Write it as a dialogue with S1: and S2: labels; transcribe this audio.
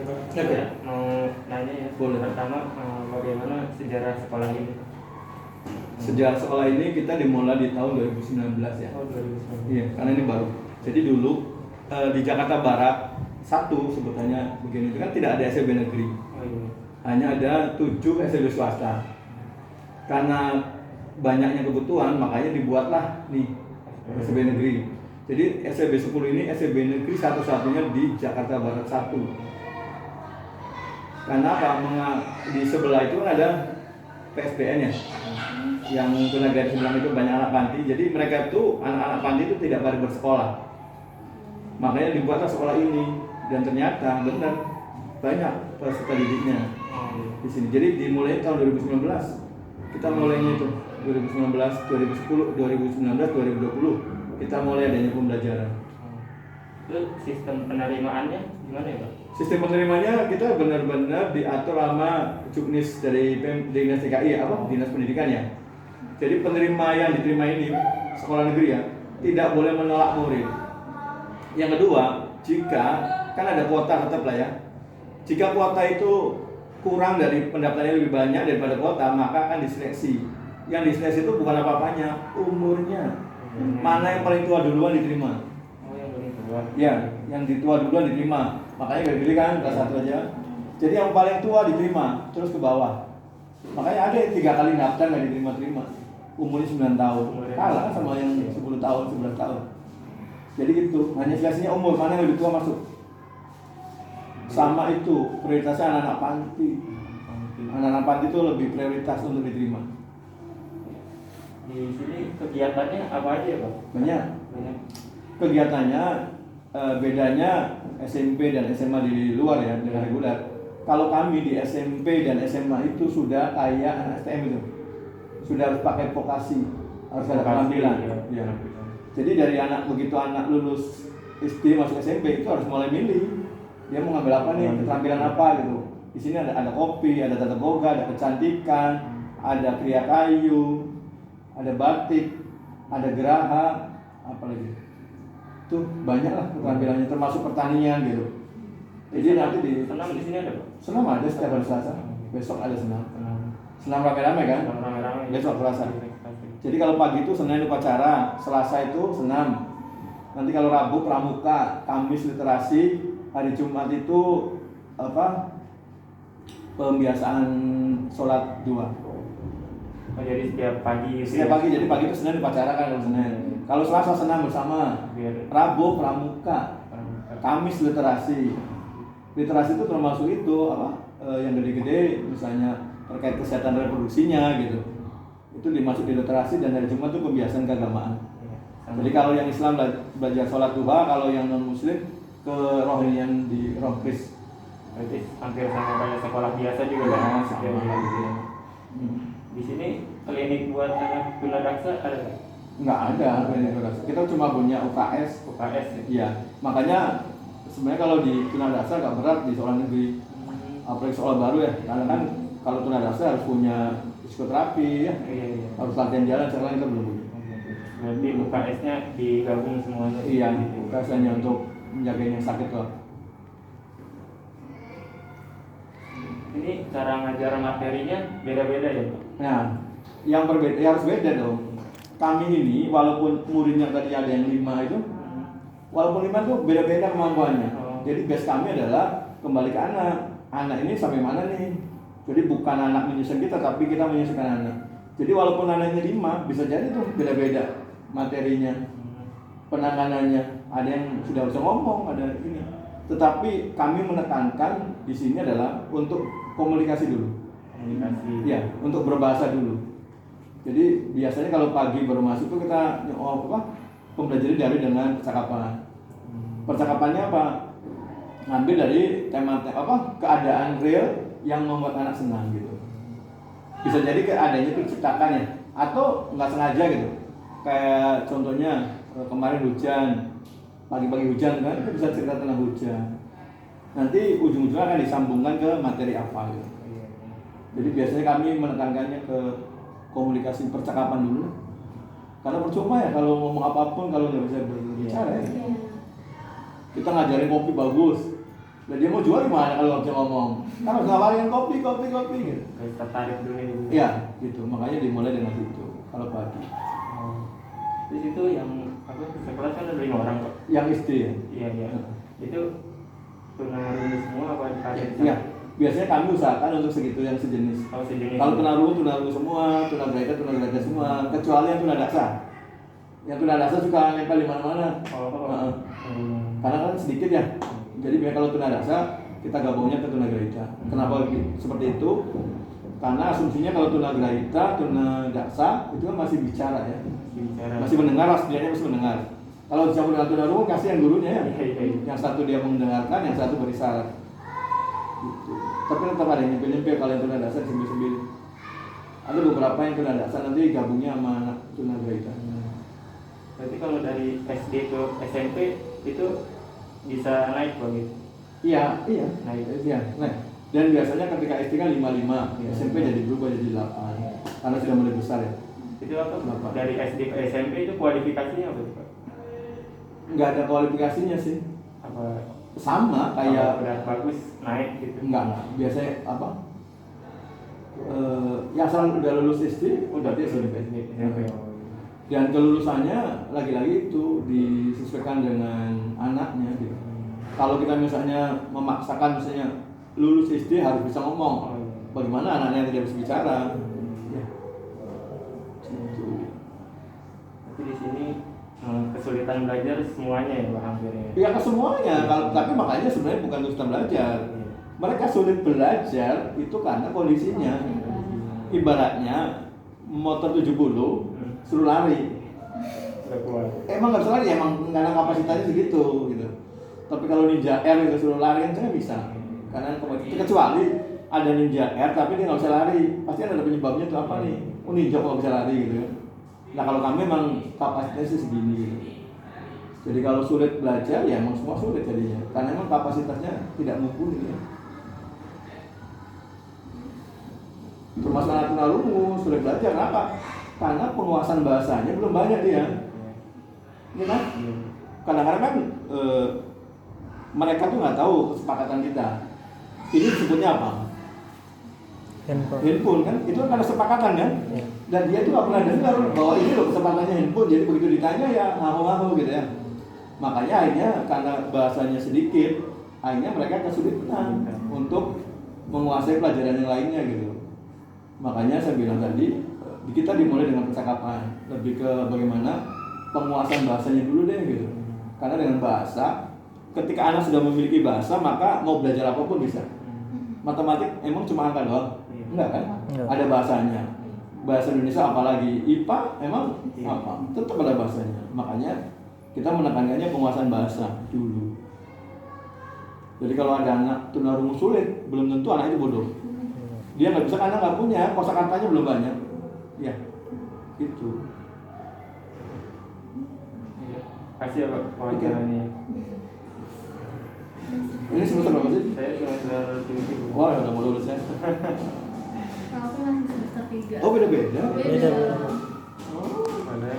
S1: Pak.
S2: Oke.
S1: Mau nanya ya.
S2: Boleh.
S1: Pertama, bagaimana sejarah sekolah ini?
S2: Sejarah sekolah ini kita dimulai di tahun 2019 ya.
S1: Oh, 2019.
S2: Iya, karena ini baru. Jadi dulu di Jakarta Barat satu sebutannya begini itu kan tidak ada SLB negeri.
S1: Oh iya.
S2: Hanya ada 7 SLB swasta. Karena banyaknya kebutuhan makanya dibuatlah nih SLB negeri. Jadi SLB 10 ini SLB negeri satu-satunya di Jakarta Barat 1. Karena apa? Di sebelah itu kan ada PSBN ya. Yang tenaga bilang itu banyak anak panti. Jadi mereka itu anak-anak panti itu tidak pada bersekolah. Makanya dibuatlah sekolah ini dan ternyata benar banyak peserta didiknya di sini. Jadi dimulai tahun 2019. Kita mulainya itu 2019, 2010, 2019, 2020 kita mulai adanya pembelajaran.
S1: Itu sistem penerimaannya gimana ya Pak?
S2: Sistem penerimanya kita benar-benar diatur sama Juknis dari Dinas DKI Dinas Pendidikan ya. Jadi penerima yang diterima ini sekolah negeri ya tidak boleh menolak murid. Yang kedua, jika kan ada kuota tetap lah ya. Jika kuota itu kurang dari pendaftarnya lebih banyak daripada kuota, maka akan diseleksi. Yang diseleksi itu bukan apa-apanya, umurnya. Mana yang paling tua duluan diterima.
S1: Oh, yang paling tua.
S2: Ya, yang tua duluan diterima. Makanya gak pilih kan kelas 1 aja. Jadi yang paling tua diterima, terus ke bawah. Makanya ada yang 3 kali daftar gak diterima-terima. Umurnya 9 tahun. Kalah sama yang 10 tahun, 11 tahun. Jadi gitu, hanya seleksinya umur, mana yang lebih tua masuk. Sama itu, prioritasnya anak-anak panti. Anak-anak panti itu lebih prioritas untuk diterima.
S1: Di sini kegiatannya apa aja ya Pak?
S2: Banyak.
S1: Banyak.
S2: Kegiatannya bedanya SMP dan SMA di luar ya dengan reguler. Kalau kami di SMP dan SMA itu sudah kayak anak STM itu, sudah harus pakai vokasi, harus ada penampilan. Ya. Jadi dari begitu anak lulus SD masuk SMP itu harus mulai milih dia mau ngambil apa nih, keterampilan apa gitu. Di sini ada kopi, ada tata boga, ada kecantikan, ada kriya kayu, ada batik, ada geraha, apa lagi? Tuh banyak lah keterampilannya termasuk pertanian gitu. Jadi nanti
S1: senam di sini ada Pak?
S2: senam ada setiap hari Selasa. Besok ada senam. Senam rame-rame kan?
S1: Rame-rame.
S2: Besok Selasa. Jadi kalau pagi itu Senin upacara, Selasa itu senam. Nanti kalau Rabu pramuka, Kamis literasi, hari Jumat itu pembiasaan sholat 2.
S1: Oh, jadi setiap pagi.
S2: Setiap pagi, jadi pagi itu Senin upacara kan kalau Senin. Kalau Selasa senam bersama. Rabu pramuka, Kamis literasi. Literasi itu termasuk itu yang gede-gede, misalnya terkait kesehatan reproduksinya gitu. Itu dimasuk di literasi dan hari Jumat itu pembiasaan keagamaan. Jadi kalau yang Islam belajar sholat duha, kalau yang non Muslim ke rohanian di rohkris.
S1: Berarti hampir sama kayak sekolah biasa juga kan?
S2: Sama gitu.
S1: Di sini klinik buat anak tunadaksa ada nggak?
S2: Nggak ada klinik tunadaksa. Kita cuma punya UKS.
S1: UKS ya?
S2: Iya. Makanya sebenarnya kalau di tunadaksa nggak berat di sekolah negeri. Apalagi sekolah baru ya. Karena kan kalau tunadaksa harus punya psikoterapi ya.
S1: Iya.
S2: Harus latihan jalan, sekarang kita belum punya.
S1: Berarti UKS-nya digabung semuanya?
S2: Iya, UKS hanya untuk menjaga yang sakit loh.
S1: Ini cara ngajar materinya beda-beda ya Pak?
S2: Nah, yang berbeda ya harus beda dong. Kami ini walaupun muridnya tadi ada yang 5 itu, walaupun 5 itu beda-beda kemampuannya. Jadi base kami adalah kembali ke anak. Anak ini sampai mana nih? Jadi bukan anak menyusun kita, tapi kita menyusunkan anak. Jadi walaupun anaknya 5, bisa jadi tuh beda-beda materinya, penanganannya. Ada yang sudah bisa ngomong, ada ini. Tetapi kami menekankan di sini adalah untuk komunikasi dulu.
S1: Komunikasi.
S2: Ya, untuk berbahasa dulu. Jadi biasanya kalau pagi baru masuk tuh kita pembelajaran dari dengan percakapan. Percakapannya apa? Ngambil dari tema keadaan real yang membuat anak senang gitu. Bisa jadi keadaannya itu diciptakan ya, atau nggak sengaja gitu. Kayak contohnya kemarin hujan, pagi-pagi hujan kan, itu bisa cerita tentang hujan. Nanti ujung-ujungnya akan disambungkan ke materi apa gitu. Jadi biasanya kami menekankannya ke komunikasi percakapan dulu. Karena percuma ya kalau ngomong apapun kalau nggak bisa berbicara ya. Kita ngajarin kopi bagus, Nah, dia mau jual gimana kalau nggak bisa ngomong? Kan harus ngawarin kopi gitu.
S1: Kayak tertarik dulu ya.
S2: Iya, gitu. Makanya dimulai dengan situ. Kalau pagi.
S1: Oh. Di situ yang apa sekelas kan ada 5 orang kok.
S2: Yang istri ya.
S1: Iya iya. Itu tunarungu semua apa ada?
S2: Iya. Biasanya kami usahakan untuk segitu yang sejenis.
S1: Oh, sejenis.
S2: Kalau tunarungu semua, tunagrahita semua, kecuali yang tunadaksa. Yang tunadaksa suka nempel di mana-mana.
S1: Oh.
S2: Karena kan sedikit ya. Jadi biar kalau tunadaksa kita gabungnya ke tunagrahita. Kenapa seperti itu? Karena asumsinya kalau tunagrahita, tunadaksa itu kan masih bicara ya. Masih mendengar lah, setidaknya masih mendengar. Kalau dicampur dengan tunarungu kasih yang gurunya ya. Yang satu dia mendengarkan, yang satu berisyarat. Gitu. Tapi tetap ada yang nyempil-nyempil kalau yang tunadaksa disembil-sembil. Ada beberapa yang tunadaksa nanti gabungnya sama anak tunagrahita.
S1: Berarti kalau dari SD ke SMP itu bisa naik begitu?
S2: Iya.
S1: Naik.
S2: Iya. Nah, dan biasanya ketika SD kan 55,
S1: Iya.
S2: SMP jadi berubah jadi 8. Karena sudah mulai besar ya.
S1: Itu apa?
S2: Kenapa?
S1: Dari SD ke SMP itu kualifikasinya apa Pak?
S2: Nggak ada kualifikasinya sih.
S1: Apa
S2: Sama kayak
S1: udah bagus naik gitu?
S2: enggak. Biasanya apa? Ya asal udah lulus SD, udah dia
S1: lulus
S2: SMP.
S1: SMP.
S2: Dan kelulusannya lagi-lagi itu disesuaikan dengan anaknya gitu. Kalau kita misalnya memaksakan misalnya lulus SD harus bisa ngomong, bagaimana anaknya yang tidak bisa bicara? Ya. Gitu.
S1: Tapi di sini kesulitan belajar semuanya ya Pak hampir ya?
S2: Ya ke semuanya, tapi makanya sebenarnya bukan kesulitan belajar. Mereka sulit belajar itu karena kondisinya. Ibaratnya motor 70 suruh lari. Emang nggak bisa lari, emang karena kapasitasnya segitu gitu. Tapi kalau Ninja R itu suruh lari kan nggak bisa. Karena kecuali ada Ninja R tapi dia nggak bisa lari, pasti ada penyebabnya itu apa nih? Oh Ninja kok nggak bisa lari gitu. Nah kalau kami emang kapasitasnya sih segini gitu. Jadi kalau sulit belajar ya emang semua sulit jadinya, karena emang kapasitasnya tidak mumpuni ya. Termasuk anak tunarungu sulit belajar, kenapa? Karena penguasaan bahasanya belum banyak dia. Ya kan? Kadang-kadang kan mereka tuh nggak tahu kesepakatan kita. Ini disebutnya apa? Handphone kan? Itu kan ada kesepakatan kan? Dan dia tuh nggak pernah dengar bahwa ini loh kesepakatannya handphone. Jadi begitu ditanya ya ngaku-ngaku gitu ya. Makanya akhirnya karena bahasanya sedikit, akhirnya mereka kesulitan untuk menguasai pelajaran yang lainnya gitu. Makanya saya bilang tadi, kita dimulai dengan percakapan, lebih ke bagaimana penguasaan bahasanya dulu deh gitu. Karena dengan bahasa, ketika anak sudah memiliki bahasa, maka mau belajar apapun bisa. Matematik emang cuma angka doang? Enggak kan? Ada bahasanya. Bahasa Indonesia apalagi, IPA emang apa? Tetap ada bahasanya. Makanya kita menekankannya penguasaan bahasa dulu. Jadi kalau ada anak tunarungu sulit, belum tentu anak itu bodoh. Dia nggak bisa karena nggak punya, kosakatanya belum banyak. Ya, itu.
S1: Kasih ya Pak wawancaranya.
S2: Ini semester berapa sih?
S1: Saya semester 7.
S2: Wah, udah mau lulus ya.
S3: Kalau aku masih semester 3.
S2: Oh beda-beda.
S3: Beda.